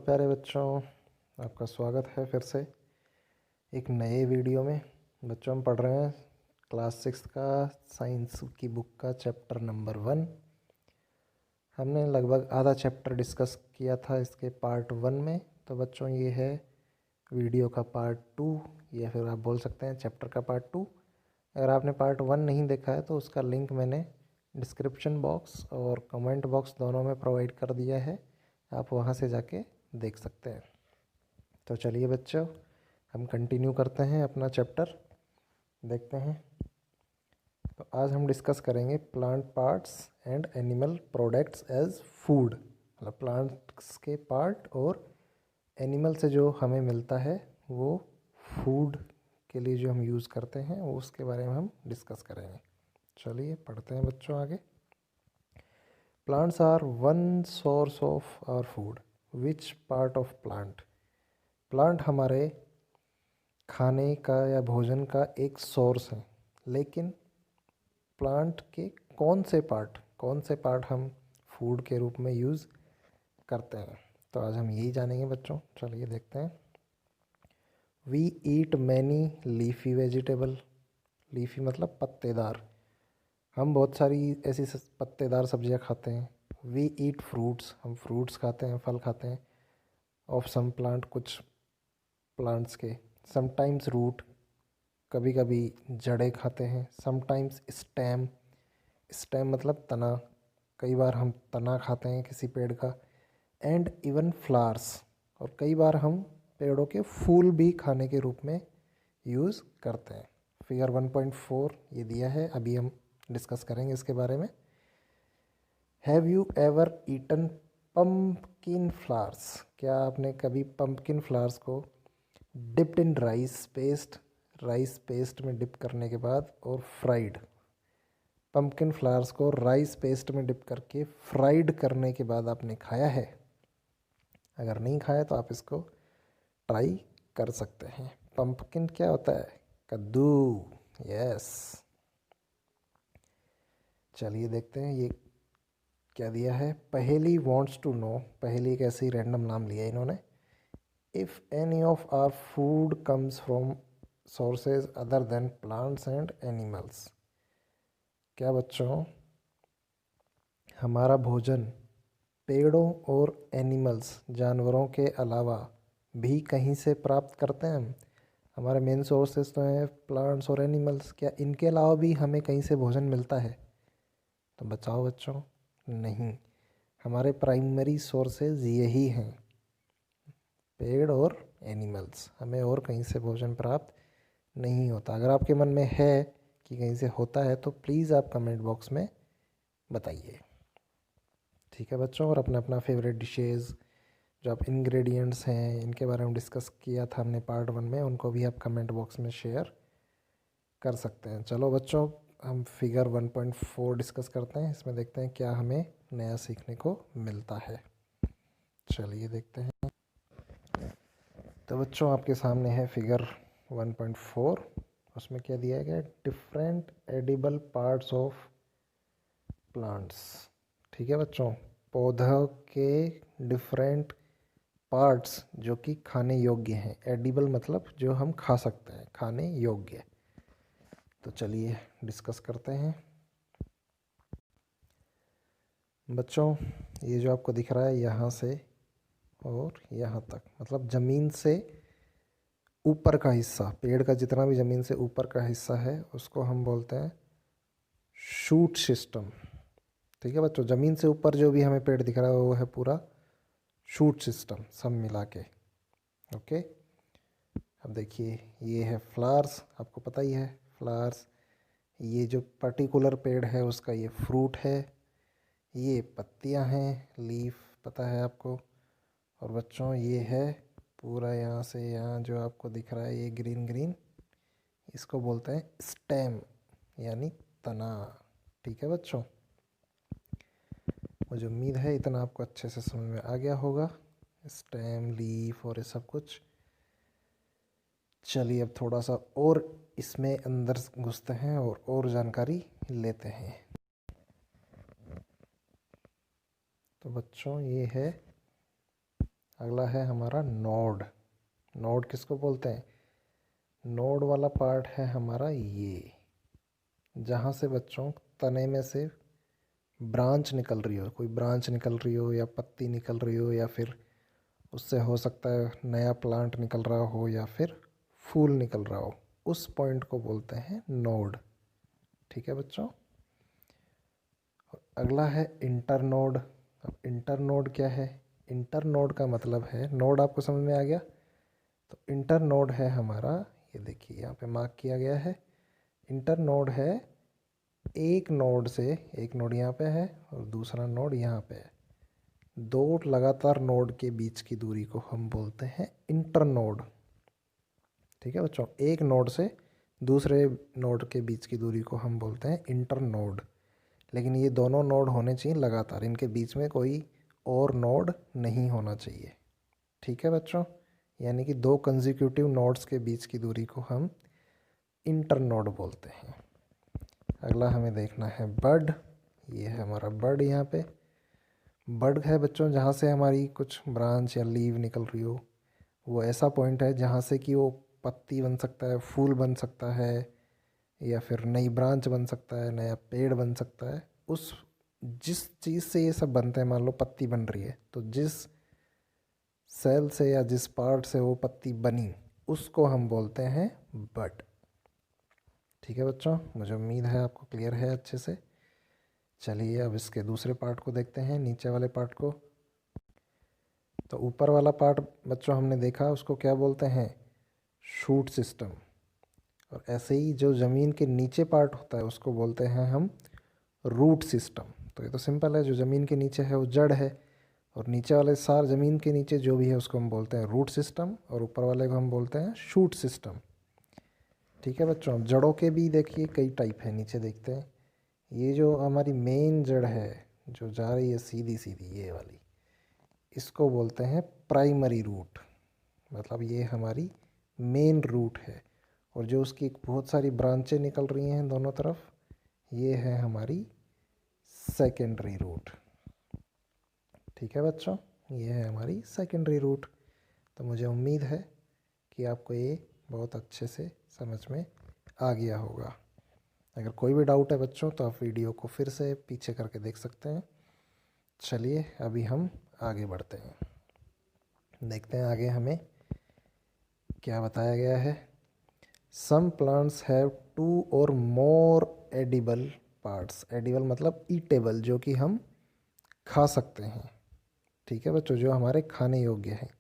प्यारे बच्चों, आपका स्वागत है फिर से एक नए वीडियो में। बच्चों हम पढ़ रहे हैं क्लास 6 का साइंस की बुक का चैप्टर नंबर 1। हमने लगभग आधा चैप्टर डिस्कस किया था इसके पार्ट 1 में। तो बच्चों ये है वीडियो का पार्ट 2, या फिर आप बोल सकते हैं चैप्टर का पार्ट 2। अगर आपने पार्ट 1 नहीं देखा है तो उसका लिंक मैंने डिस्क्रिप्शन बॉक्स और कमेंट बॉक्स दोनों में प्रोवाइड कर दिया है, आप वहाँ से जाके देख सकते हैं। तो चलिए बच्चों, हम कंटिन्यू करते हैं अपना चैप्टर, देखते हैं। तो आज हम डिस्कस करेंगे plant parts and animal products as food. मतलब प्लांट्स के पार्ट और एनिमल से जो हमें मिलता है वो फूड के लिए जो हम यूज़ करते हैं वो उसके बारे में हम डिस्कस करेंगे। चलिए पढ़ते हैं बच्चों आगे। Plants are one source of our food. Which part of plant? Plant हमारे खाने का या भोजन का एक सोर्स है, लेकिन प्लांट के कौन से पार्ट हम फूड के रूप में यूज़ करते हैं? तो आज हम यही जानेंगे बच्चों। चलिए देखते हैं। We eat many leafy vegetable. Leafy मतलब पत्तेदार। हम बहुत सारी ऐसी पत्तेदार सब्जियां खाते हैं। वी ईट फ्रूट्स, हम फ्रूट्स खाते हैं, फल खाते हैं। ऑफ सम प्लांट, कुछ प्लांट्स के। समटाइम्स रूट, कभी कभी जड़ें खाते हैं। समटाइम्स स्टेम, स्टेम मतलब तना, कई बार हम तना खाते हैं किसी पेड़ का। एंड इवन फ्लावर्स, और कई बार हम पेड़ों के फूल भी खाने के रूप में यूज़ करते हैं। फिगर 1.4 ये दिया है, अभी हम डिस्कस करेंगे इसके बारे में। Have you ever eaten pumpkin flowers? क्या आपने कभी पम्पकिन फ्लावर्स को डिप्ड इन राइस पेस्ट में डिप करने के बाद और फ्राइड, पम्पकिन फ्लावर्स को राइस पेस्ट में डिप करके फ्राइड करने के बाद आपने खाया है? अगर नहीं खाया तो आप इसको ट्राई कर सकते हैं। पम्पकिन क्या होता है? कद्दू। यस। चलिए देखते हैं ये क्या दिया है। पहेली वॉन्ट्स टू नो, पहेली एक ऐसे ही रैंडम नाम लिया इन्होंने। If any of our food comes from sources other than plants and animals. क्या बच्चों हमारा भोजन पेड़ों और एनिमल्स जानवरों के अलावा भी कहीं से प्राप्त करते हैं हम? हमारे मेन सोर्सेज तो हैं प्लांट्स और एनिमल्स, क्या इनके अलावा भी हमें कहीं से भोजन मिलता है? तो बचाओ बच्चों, नहीं। हमारे प्राइमरी सोर्सेज यही हैं, पेड़ और एनिमल्स। हमें और कहीं से भोजन प्राप्त नहीं होता। अगर आपके मन में है कि कहीं से होता है तो प्लीज़ आप कमेंट बॉक्स में बताइए। ठीक है बच्चों, और अपना अपना फेवरेट डिशेज़, जो आप इंग्रेडिएंट्स हैं इनके बारे में डिस्कस किया था हमने पार्ट 1 में, उनको भी आप कमेंट बॉक्स में शेयर कर सकते हैं। चलो बच्चों, हम फिगर 1.4 डिस्कस करते हैं। इसमें देखते हैं क्या हमें नया सीखने को मिलता है। चलिए देखते हैं। तो बच्चों आपके सामने है फिगर 1.4। उसमें क्या दिया गया? Different edible parts of plants. ठीक है बच्चों, पौधों के डिफरेंट पार्ट्स जो कि खाने योग्य हैं। एडिबल मतलब जो हम खा सकते हैं, खाने योग्य। तो चलिए डिस्कस करते हैं बच्चों। ये जो आपको दिख रहा है यहाँ से और यहाँ तक, मतलब ज़मीन से ऊपर का हिस्सा, पेड़ का जितना भी ज़मीन से ऊपर का हिस्सा है उसको हम बोलते हैं शूट सिस्टम। ठीक है बच्चों, ज़मीन से ऊपर जो भी हमें पेड़ दिख रहा है वो है पूरा शूट सिस्टम, सब मिला के। ओके, अब देखिए ये है फ्लावर्स, आपको पता ही है फ्लावर्स। ये जो पर्टिकुलर पेड़ है उसका ये फ्रूट है। ये पत्तियां हैं, लीफ, पता है आपको। और बच्चों ये है पूरा यहाँ से यहाँ जो आपको दिख रहा है ये ग्रीन ग्रीन, इसको बोलते हैं स्टेम यानी तना। ठीक है बच्चों, मुझे उम्मीद है इतना आपको अच्छे से समझ में आ गया होगा, स्टेम, लीफ और ये सब कुछ। चलिए अब थोड़ा सा और इसमें अंदर घुसते हैं और जानकारी लेते हैं। तो बच्चों ये है अगला है हमारा नोड। नोड किसको बोलते हैं? नोड वाला पार्ट है हमारा ये, जहाँ से बच्चों तने में से ब्रांच निकल रही हो, कोई ब्रांच निकल रही हो या पत्ती निकल रही हो, या फिर उससे हो सकता है नया प्लांट निकल रहा हो या फिर फूल निकल रहा हो, उस पॉइंट को बोलते हैं नोड। ठीक है बच्चों। अगला है इंटरनोड। अब इंटरनोड क्या है? इंटरनोड का मतलब है, नोड आपको समझ में आ गया, तो इंटरनोड है हमारा, ये देखिए यहाँ पे मार्क किया गया है। इंटरनोड है एक नोड से, एक नोड यहाँ पे है और दूसरा नोड यहाँ पे है, दो लगातार नोड के बीच की दूरी को हम बोलते हैं इंटरनोड। ठीक है बच्चों, एक नोड से दूसरे नोड के बीच की दूरी को हम बोलते हैं इंटरनोड। लेकिन ये दोनों नोड होने चाहिए लगातार, इनके बीच में कोई और नोड नहीं होना चाहिए। ठीक है बच्चों, यानी कि दो कंसेक्यूटिव नोड्स के बीच की दूरी को हम इंटरनोड बोलते हैं। अगला हमें देखना है बड। ये है हमारा बड। यहाँ पे बड है बच्चों जहाँ से हमारी कुछ ब्रांच या लीव निकल रही हो, वो ऐसा पॉइंट है जहाँ से कि वो पत्ती बन सकता है, फूल बन सकता है, या फिर नई ब्रांच बन सकता है, नया पेड़ बन सकता है। उस जिस चीज़ से ये सब बनते हैं, मान लो पत्ती बन रही है, तो जिस सेल से या जिस पार्ट से वो पत्ती बनी, उसको हम बोलते हैं बड। ठीक है बच्चों, मुझे उम्मीद है आपको क्लियर है अच्छे से। चलिए अब इसके दूसरे पार्ट को देखते हैं, नीचे वाले पार्ट को। तो ऊपर वाला पार्ट बच्चों हमने देखा, उसको क्या बोलते हैं? Shoot system. और ऐसे ही जो ज़मीन के नीचे पार्ट होता है उसको बोलते हैं हम रूट सिस्टम। तो ये तो सिंपल है, जो ज़मीन के नीचे है वो जड़ है, और नीचे वाले सार ज़मीन के नीचे जो भी है उसको हम बोलते हैं रूट सिस्टम, और ऊपर वाले को हम बोलते हैं शूट सिस्टम। ठीक है बच्चों, जड़ों के भी देखिए कई टाइप है, नीचे देखते हैं। ये जो हमारी मेन जड़ है जो जा रही है सीधी सीधी, ये वाली, इसको बोलते हैं प्राइमरी रूट। मतलब ये हमारी मेन रूट है। और जो उसकी बहुत सारी ब्रांचें निकल रही हैं दोनों तरफ, ये है हमारी सेकेंडरी रूट। ठीक है बच्चों, ये है हमारी सेकेंडरी रूट। तो मुझे उम्मीद है कि आपको ये बहुत अच्छे से समझ में आ गया होगा। अगर कोई भी डाउट है बच्चों तो आप वीडियो को फिर से पीछे करके देख सकते हैं। चलिए अभी हम आगे बढ़ते हैं, देखते हैं आगे हमें क्या बताया गया है। सम प्लांट्स हैव टू और मोर एडिबल पार्ट्स। एडिबल मतलब ईटेबल, जो कि हम खा सकते हैं। ठीक है बच्चों, जो हमारे खाने योग्य हैं।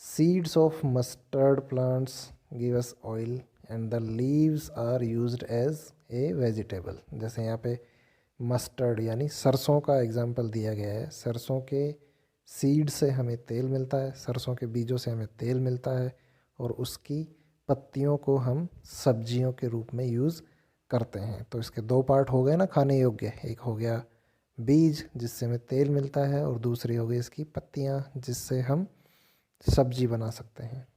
Seeds of mustard plants give us oil and the leaves are used as a vegetable. जैसे यहाँ पे मस्टर्ड यानी सरसों का एग्जाम्पल दिया गया है। सरसों के सीड से हमें तेल मिलता है, सरसों के बीजों से हमें तेल मिलता है, और उसकी पत्तियों को हम सब्जियों के रूप में यूज़ करते हैं। तो इसके दो पार्ट हो गए ना खाने योग्य, एक हो गया बीज जिससे हमें तेल मिलता है, और दूसरी हो गई इसकी पत्तियाँ जिससे हम सब्जी बना सकते हैं।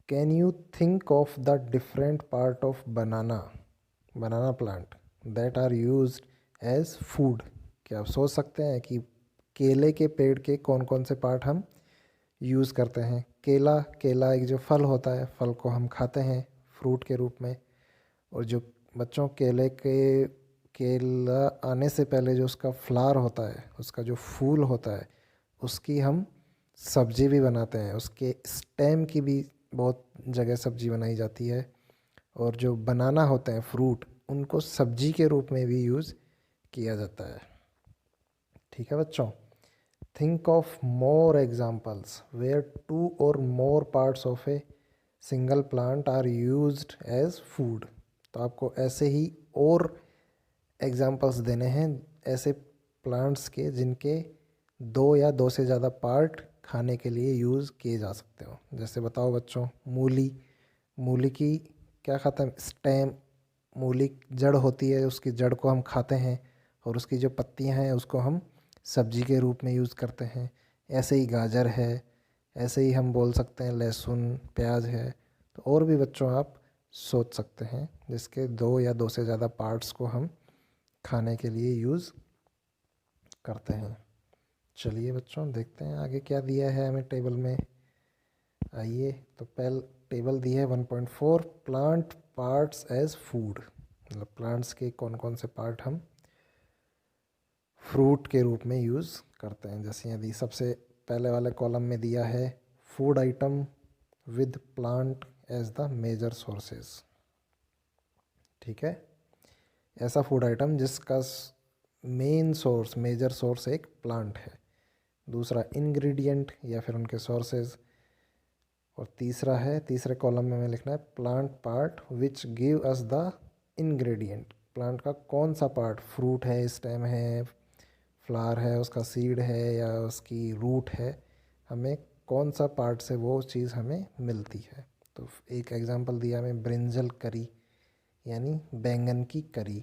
Can you think of the different part of banana plant that are used as food. क्या आप सोच सकते हैं कि केले के पेड़ के कौन कौन से पार्ट हम यूज़ करते हैं? केला एक जो फल होता है, फल को हम खाते हैं फ्रूट के रूप में। और जो बच्चों केला आने से पहले जो उसका फ्लावर होता है, उसका जो फूल होता है, उसकी हम सब्जी भी बनाते हैं। उसके स्टेम की भी बहुत जगह सब्जी बनाई जाती है। और जो बनाना होते हैं फ्रूट, उनको सब्जी के रूप में भी यूज़ किया जाता है। ठीक है बच्चों, think of more examples where two और more parts of a single plant are used as food. तो आपको ऐसे ही और एग्जाम्पल्स देने हैं ऐसे प्लांट्स के जिनके दो या दो से ज़्यादा पार्ट खाने के लिए यूज़ किए जा सकते हो। जैसे बताओ बच्चों, मूली। मूली की क्या खाते हैं? स्टेम। मूली जड़ होती है, उसकी जड़ को हम खाते हैं, और उसकी जो पत्तियां हैं उसको हम सब्जी के रूप में यूज़ करते हैं। ऐसे ही गाजर है, ऐसे ही हम बोल सकते हैं लहसुन, प्याज है। तो और भी बच्चों आप सोच सकते हैं जिसके दो या दो से ज़्यादा पार्ट्स को हम खाने के लिए यूज़ करते हैं। चलिए बच्चों देखते हैं आगे क्या दिया है हमें टेबल में। आइए तो पहले टेबल दी है 1.4 प्लांट पार्ट्स एज फूड, मतलब प्लांट्स के कौन कौन से पार्ट हम फ्रूट के रूप में यूज़ करते हैं। जैसे यदि सबसे पहले वाले कॉलम में दिया है food item with plant as the major sources. ठीक है, ऐसा फूड आइटम जिसका मेन सोर्स मेजर सोर्स एक प्लांट है। दूसरा इंग्रेडिएंट या फिर उनके सोर्सेज। और तीसरा है, तीसरे कॉलम में हमें लिखना है plant part which give us the ingredient. Plant का कौन सा पार्ट, फ्रूट है, स्टेम है, फ्लावर है, उसका सीड है या उसकी रूट है, हमें कौन सा पार्ट से वो चीज़ हमें मिलती है। तो एक एग्जांपल दिया हमें ब्रिंजल करी यानी बैंगन की करी।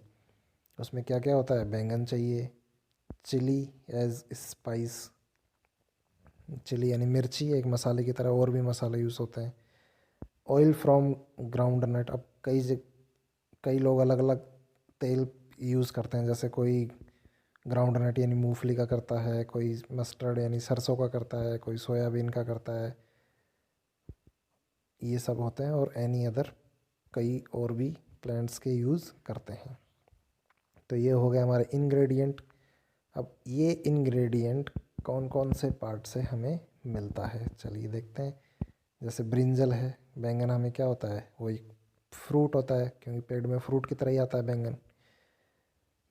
उसमें क्या क्या होता है, बैंगन चाहिए, चिली एज स्पाइस, चिली यानी मिर्ची एक मसाले की तरह, और भी मसाले यूज़ होते हैं। ऑयल फ्रॉम ग्राउंड नट, अब कई लोग अलग अलग तेल यूज़ करते हैं, जैसे कोई ग्राउंड नट यानी मूंगफली का करता है, कोई मस्टर्ड यानी सरसों का करता है, कोई सोयाबीन का करता है, ये सब होते हैं। और एनी अदर कई और भी प्लांट्स के यूज़ करते हैं। तो ये हो गया हमारे इंग्रेडिएंट। अब ये इंग्रेडिएंट कौन कौन से पार्ट से हमें मिलता है, चलिए देखते हैं। जैसे ब्रिंजल है, बैंगन हमें क्या होता है, वही फ्रूट होता है क्योंकि पेड़ में फ्रूट की तरह ही आता है बैंगन।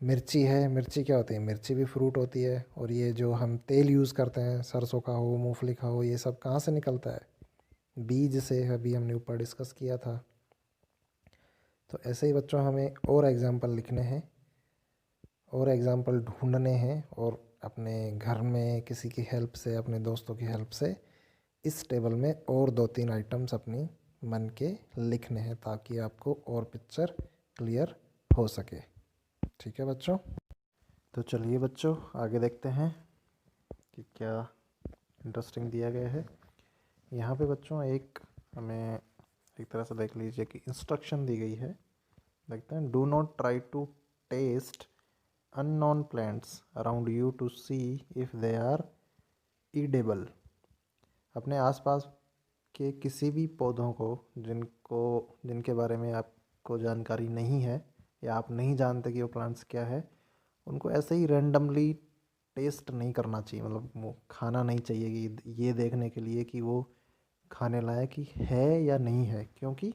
मिर्ची है, मिर्ची क्या होती है, मिर्ची भी फ्रूट होती है। और ये जो हम तेल यूज़ करते हैं, सरसों का हो, मूंगफली का हो, ये सब कहाँ से निकलता है, बीज से। अभी हमने ऊपर डिस्कस किया था। तो ऐसे ही बच्चों हमें और एग्जाम्पल लिखने हैं, और एग्जाम्पल ढूंढने हैं, और अपने घर में किसी की हेल्प से, अपने दोस्तों की हेल्प से इस टेबल में और 2-3 आइटम्स अपनी मन के लिखने हैं, ताकि आपको और पिक्चर क्लियर हो सके। ठीक है बच्चों, तो चलिए बच्चों आगे देखते हैं कि क्या इंटरेस्टिंग दिया गया है। यहाँ पे बच्चों एक हमें एक तरह से देख लीजिए कि इंस्ट्रक्शन दी गई है। देखते हैं, do not try to taste unknown plants around you to see if they are edible. अपने आसपास के किसी भी पौधों को जिनके बारे में आपको जानकारी नहीं है या आप नहीं जानते कि वो प्लांट्स क्या है, उनको ऐसे ही रैंडमली टेस्ट नहीं करना चाहिए। मतलब वो खाना नहीं चाहिए कि ये देखने के लिए कि वो खाने लायक ही है या नहीं है, क्योंकि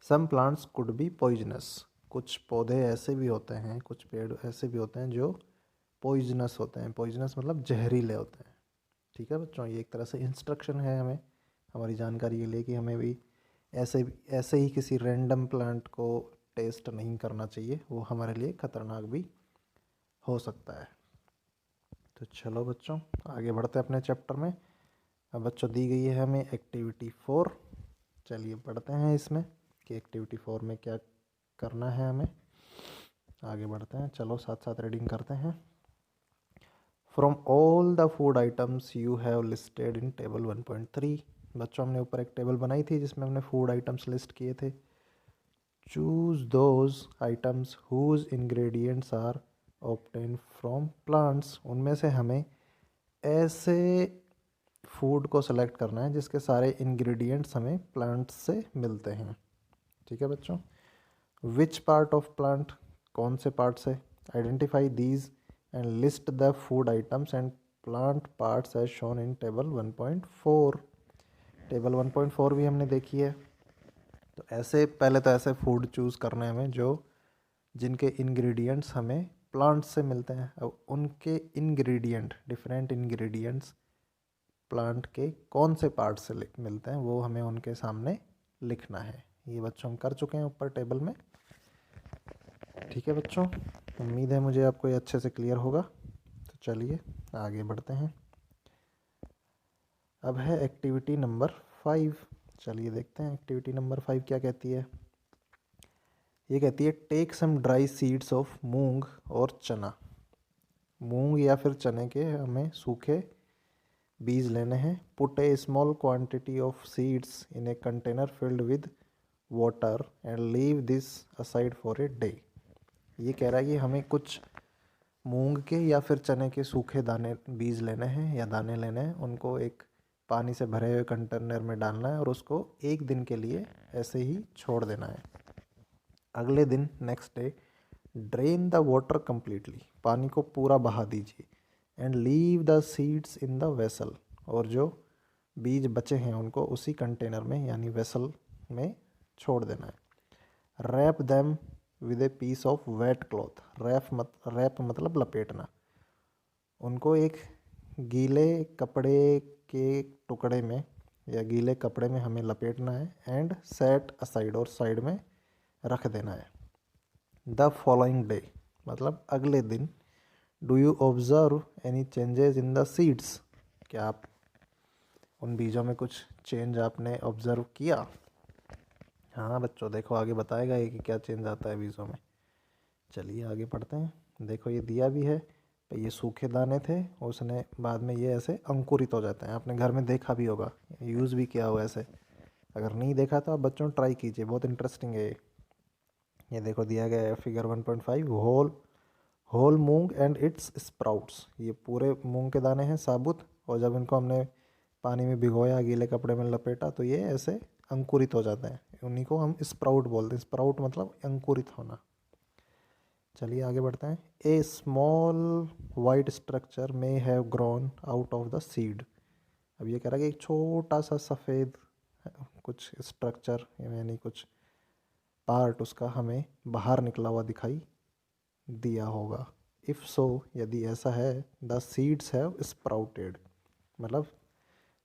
some plants could be poisonous. कुछ पौधे ऐसे भी होते हैं, कुछ पेड़ ऐसे भी होते हैं जो पॉइजनस होते हैं। पॉइजनस मतलब जहरीले होते हैं। ठीक है बच्चों, ये एक तरह से इंस्ट्रक्शन है हमें, हमारी जानकारी के लिए, कि हमें भी ऐसे ही किसी रैंडम प्लांट को टेस्ट नहीं करना चाहिए, वो हमारे लिए ख़तरनाक भी हो सकता है। तो चलो बच्चों आगे बढ़ते हैं अपने चैप्टर में। अब बच्चों दी गई है हमें एक्टिविटी 4। चलिए पढ़ते हैं इसमें कि एक्टिविटी 4 में क्या करना है हमें। आगे बढ़ते हैं, चलो साथ साथ रीडिंग करते हैं। From all the food items you have listed in table 1.3। बच्चों हमने ऊपर एक टेबल बनाई थी जिसमें हमने फूड आइटम्स लिस्ट किए थे। Choose those items whose ingredients are obtain from plants. उनमें से हमें ऐसे फूड को सेलेक्ट करना है जिसके सारे इंग्रेडिएंट्स हमें प्लांट्स से मिलते हैं। ठीक है बच्चों, विच पार्ट ऑफ प्लांट, कौन से पार्ट से, identify these and list the food items and plant parts as shown in table 1.4। Table 1.4 भी हमने देखी है। तो ऐसे पहले तो ऐसे फूड चूज़ करने हैं हमें जो जिनके इंग्रेडिएंट्स हमें प्लांट से मिलते हैं। अब उनके इंग्रेडिएंट, डिफरेंट इंग्रेडिएंट्स प्लांट के कौन से पार्ट से मिलते हैं, वो हमें उनके सामने लिखना है। ये बच्चों हम कर चुके हैं ऊपर टेबल में। ठीक है बच्चों, उम्मीद है मुझे आपको ये अच्छे से क्लियर होगा। तो चलिए आगे बढ़ते हैं। अब है एक्टिविटी नंबर 5। चलिए देखते हैं एक्टिविटी नंबर 5 क्या कहती है। ये कहती है take some dry seeds of moong और चना। मूंग या फिर चने के हमें सूखे बीज लेने हैं। Put A small quantity of seeds in a container filled with water and leave this aside for a day. ये कह रहा है कि हमें कुछ मूंग के या फिर चने के सूखे दाने बीज लेने हैं या दाने लेने हैं, उनको एक पानी से भरे हुए कंटेनर में डालना है और उसको एक दिन के लिए ऐसे ही छोड़ देना है। अगले दिन next day drain the water completely, पानी को पूरा बहा दीजिए। And leave the seeds in the vessel, और जो बीज बचे हैं उनको उसी कंटेनर में यानी वेसल में छोड़ देना है। Wrap them with a piece of wet cloth, wrap मतलब लपेटना। उनको एक गीले कपड़े के टुकड़े में या गीले कपड़े में हमें लपेटना है। एंड सेट असाइड, और साइड में रख देना है। द फॉलोइंग डे मतलब अगले दिन, do you observe any changes in the seeds, क्या आप उन बीजों में कुछ चेंज आपने ऑब्जर्व किया? हाँ बच्चों, देखो आगे बताएगा ये कि क्या चेंज आता है बीजों में। चलिए आगे पढ़ते हैं। देखो ये दिया भी है, तो ये सूखे दाने थे, उसने बाद में ये ऐसे अंकुरित हो जाते हैं। आपने घर में देखा भी होगा, यूज़ भी किया होगा ऐसे। अगर नहीं देखा तो आप बच्चों ट्राई कीजिए, बहुत इंटरेस्टिंग है ये देखो दिया गया है figure 1.5, whole moong and its sprouts. ये पूरे मूंग के दाने हैं साबुत, और जब इनको हमने पानी में भिगोया, गीले कपड़े में लपेटा, तो ये ऐसे अंकुरित हो जाते हैं। उन्हीं को हम स्प्राउट बोलते हैं। स्प्राउट मतलब अंकुरित होना। चलिए आगे बढ़ते हैं। A small white structure may have grown out of the seed. अब ये कह रहा है कि एक छोटा सा सफ़ेद कुछ स्ट्रक्चर यानी कुछ पार्ट उसका हमें बाहर निकला हुआ दिखाई दिया होगा। इफ़ सो, यदि ऐसा है, द सीड्स हैव स्प्राउटेड, मतलब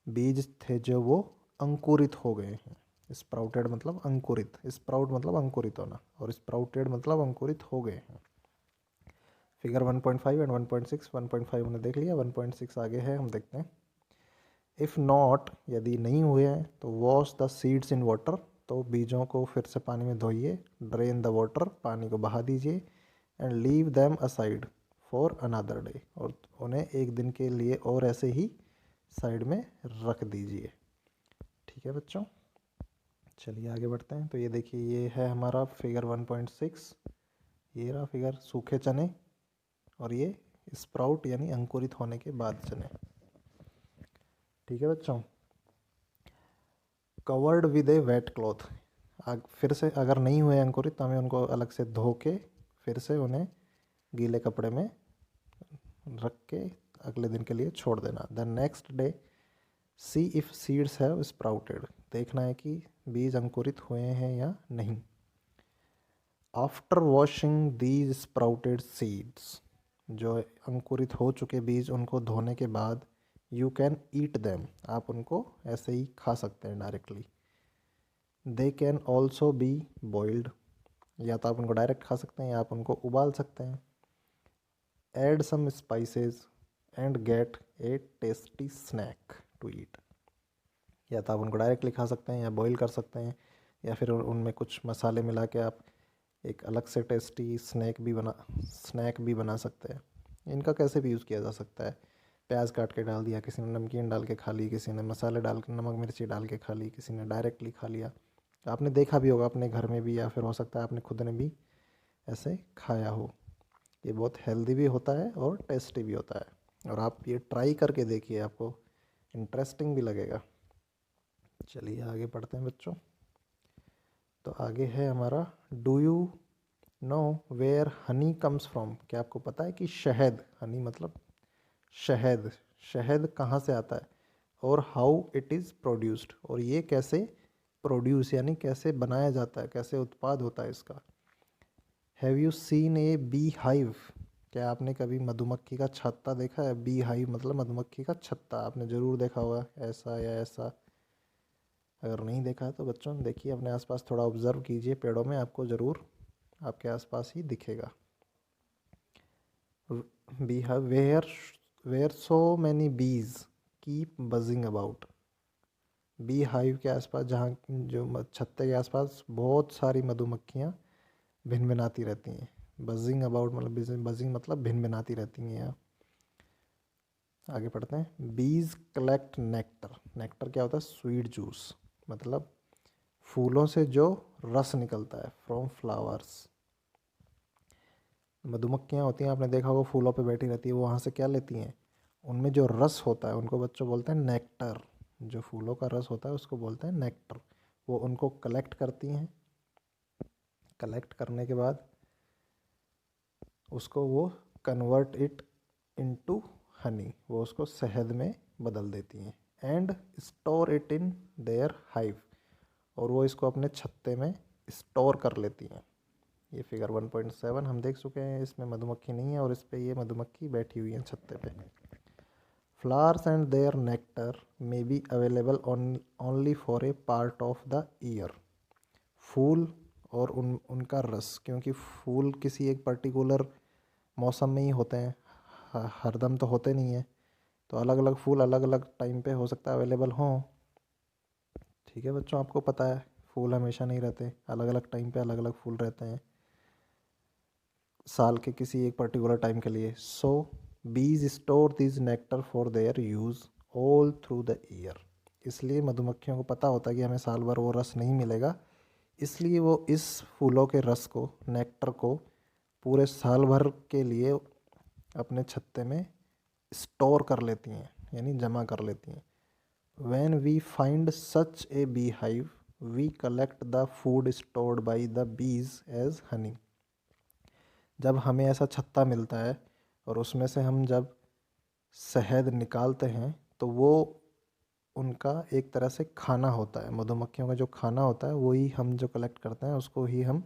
बीज थे जो वो अंकुरित हो गए हैं। स्प्राउटेड मतलब अंकुरित, स्प्राउट मतलब अंकुरित होना, और स्प्राउटेड मतलब अंकुरित हो गए हैं। फिगर 1.5 एंड 1.6, 1.5 हमने देख लिया, 1.6 आगे है, हम देखते हैं। इफ़ नॉट, यदि नहीं हुए हैं, तो wash the seeds in water, तो बीजों को फिर से पानी में धोइए। ड्रेन द वाटर, पानी को बहा दीजिए। And leave them aside for another day, और उन्हें एक दिन के लिए और ऐसे ही साइड में रख दीजिए। ठीक है बच्चों, चलिए आगे बढ़ते हैं। तो ये देखिए, ये है हमारा फिगर 1.6, ये रहा फिगर सूखे चने, और ये स्प्राउट यानी अंकुरित होने के बाद चने। ठीक है बच्चों, covered with a wet cloth, फिर से अगर नहीं हुए अंकुरित तो हमें उनको अलग से धो के फिर से उन्हें गीले कपड़े में रख के अगले दिन के लिए छोड़ देना। The next day C if seeds have sprouted, देखना है कि बीज अंकुरित हुए हैं या नहीं। After washing these sprouted seeds, जो अंकुरित हो चुके बीज उनको धोने के बाद, यू कैन ईट देम, आप उनको ऐसे ही खा सकते हैं directly. They can also be boiled, या तो आप उनको डायरेक्ट खा सकते हैं या आप उनको उबाल सकते हैं। Add some spices and get a tasty snack to eat, या तो आप उनको डायरेक्टली खा सकते हैं या बॉईल कर सकते हैं, या फिर उनमें कुछ मसाले मिला के आप एक अलग से टेस्टी स्नैक भी बना सकते हैं। इनका कैसे भी यूज़ किया जा सकता है। प्याज काट के डाल दिया, किसी ने नमकीन डाल के खा ली, किसी ने मसाले डाल के नमक मिर्ची डाल के खा ली, किसी ने डायरेक्टली खा लिया। आपने देखा भी होगा अपने घर में भी, या फिर हो सकता है आपने खुद ने भी ऐसे खाया हो। ये बहुत हेल्दी भी होता है और टेस्टी भी होता है, और आप ये ट्राई करके देखिए, आपको इंटरेस्टिंग भी लगेगा। चलिए आगे पढ़ते हैं बच्चों। तो आगे है हमारा, do you know where honey comes from, क्या आपको पता है कि शहद, हनी मतलब शहद, शहद कहाँ से आता है, और हाउ इट इज़ प्रोड्यूस्ड, और ये कैसे प्रोड्यूस यानी कैसे बनाया जाता है, कैसे उत्पाद होता है इसका। Have you seen A bee hive, क्या आपने कभी मधुमक्खी का छत्ता देखा है? बी हाइव मतलब मधुमक्खी का छत्ता, आपने ज़रूर देखा होगा ऐसा या ऐसा। अगर नहीं देखा है तो बच्चों देखिए, अपने आसपास थोड़ा ऑब्जर्व कीजिए, पेड़ों में आपको ज़रूर आपके आसपास ही दिखेगा। Bee hive where so many bees keep buzzing about, bee hive के आसपास, जहाँ जो छत्ते के आसपास बहुत सारी मधुमक्खियाँ भिनभिनाती रहती हैं। बजिंग अबाउट मतलब बजिंग मतलब भिनभिनाती रहती हैं यहाँ। आगे पढ़ते हैं। बीज कलेक्ट नेक्टर, नेक्टर क्या होता है? स्वीट जूस, मतलब फूलों से जो रस निकलता है, फ्रॉम फ्लावर्स। मधुमक्खियाँ होती हैं, आपने देखा होगा फूलों पे बैठी रहती है, वो वहाँ से क्या लेती हैं, उनमें जो रस होता है उनको बच्चों बोलते हैं नेक्टर। जो फूलों का रस होता है उसको बोलते हैं नेक्टर। वो उनको कलेक्ट करती हैं, कलेक्ट करने के बाद उसको वो कन्वर्ट इट इनटू हनी, वो उसको शहद में बदल देती हैं and store it in their hive, और वो इसको अपने छत्ते में स्टोर कर लेती हैं। ये फिगर 1.7 हम देख चुके हैं, इसमें मधुमक्खी नहीं है और इस पे ये मधुमक्खी बैठी हुई है छत्ते पे। Flowers and their nectar may be available only for a part of the year. फूल और उनका रस, क्योंकि फूल किसी एक पर्टिकुलर मौसम में ही होते हैं, हरदम तो होते नहीं हैं, तो अलग अलग फूल अलग अलग टाइम पे हो सकता है अवेलेबल हों। ठीक है बच्चों, आपको पता है फूल हमेशा नहीं रहते, अलग अलग टाइम पे अलग अलग फूल रहते हैं साल के किसी एक पर्टिकुलर टाइम के लिए। सो बीज store this nectar for their use all through the year. इसलिए मधुमक्खियों को पता होता है कि हमें साल भर वो रस नहीं मिलेगा, इसलिए वो इस फूलों के रस को, नेक्टर को, पूरे साल भर के लिए अपने छत्ते में स्टोर कर लेती हैं, यानी जमा कर लेती हैं। When we find such a beehive, we collect the food stored by the bees as honey. जब हमें ऐसा छत्ता मिलता है और उसमें से हम जब शहद निकालते हैं तो वो उनका एक तरह से खाना होता है, मधुमक्खियों का जो खाना होता है वही हम जो कलेक्ट करते हैं उसको ही हम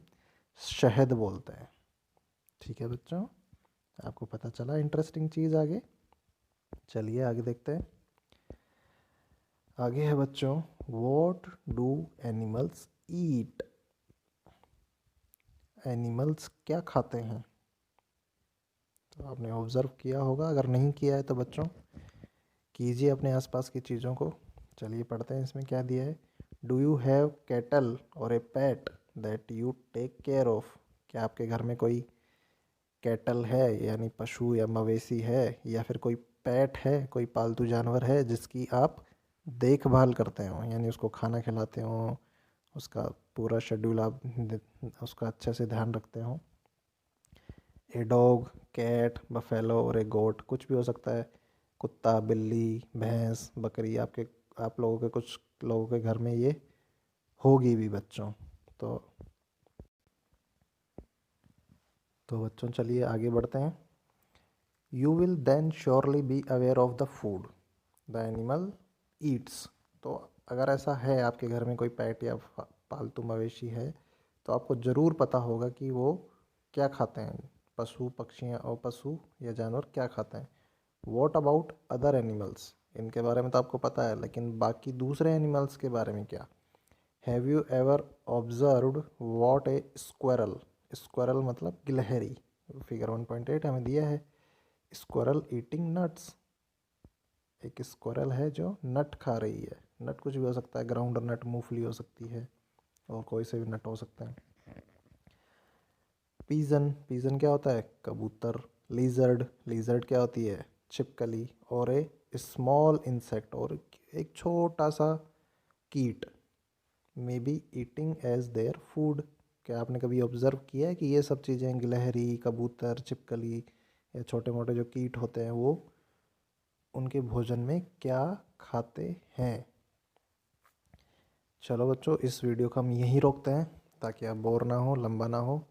शहद बोलते हैं। ठीक है बच्चों, आपको पता चला इंटरेस्टिंग चीज़। आगे चलिए आगे देखते हैं। आगे है बच्चों, what do animals eat. Animals क्या खाते हैं, तो आपने ऑब्ज़र्व किया होगा, अगर नहीं किया है तो बच्चों कीजिए अपने आसपास की चीज़ों को। चलिए पढ़ते हैं इसमें क्या दिया है। डू यू हैव कैटल और a pet that you take care of. क्या आपके घर में कोई कैटल है यानी पशु या मवेशी है, या फिर कोई पेट है, कोई पालतू जानवर है जिसकी आप देखभाल करते हो, यानी उसको खाना खिलाते हो, उसका पूरा शेड्यूल आप उसका अच्छे से ध्यान रखते हो। ए डॉग, कैट, बफेलो और ए गोट, कुछ भी हो सकता है, कुत्ता, बिल्ली, भैंस, बकरी। आप लोगों के कुछ लोगों के घर में ये होगी भी बच्चों। तो बच्चों चलिए आगे बढ़ते हैं। You will then surely be aware of the food the animal eats. तो अगर ऐसा है आपके घर में कोई पेट या पालतू मवेशी है तो आपको ज़रूर पता होगा कि वो क्या खाते हैं, पशु पक्षियाँ और पशु या जानवर क्या खाते हैं। वॉट अबाउट अदर एनिमल्स, इनके बारे में तो आपको पता है, लेकिन बाकी दूसरे एनिमल्स के बारे में क्या। Have you ever observed what A squirrel. Squirrel मतलब गिलहरी, फिगर 1.8 हमें दिया है। स्क्वायरल ईटिंग नट्स, एक स्क्वायरल है जो नट खा रही है। नट कुछ भी हो सकता है, ग्राउंड नट, मूंगफली हो सकती है, और कोई से भी नट हो सकता है। पीजन, पीजन क्या होता है, कबूतर। लिजर्ड, लिजर्ड क्या होती है, छिपकली। और ए स्मॉल इंसेक्ट, और एक छोटा सा कीट। May be eating as their food. क्या आपने कभी ऑब्जर्व किया है कि ये सब चीज़ें, गिलहरी, कबूतर, छिपकली या छोटे मोटे जो कीट होते हैं वो उनके भोजन में क्या खाते हैं। चलो बच्चों, इस वीडियो को हम यहीं रोकते हैं ताकि आप बोर ना हो, लंबा ना हो।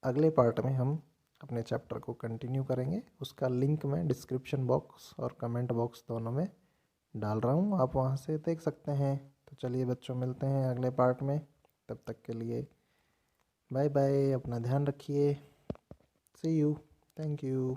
अगले पार्ट में हम अपने चैप्टर को कंटिन्यू करेंगे, उसका लिंक मैं डिस्क्रिप्शन बॉक्स और कमेंट बॉक्स दोनों में डाल रहा हूँ, आप वहाँ से देख सकते हैं। तो चलिए बच्चों, मिलते हैं अगले पार्ट में, तब तक के लिए बाय बाय, अपना ध्यान रखिए, सी यू, थैंक यू।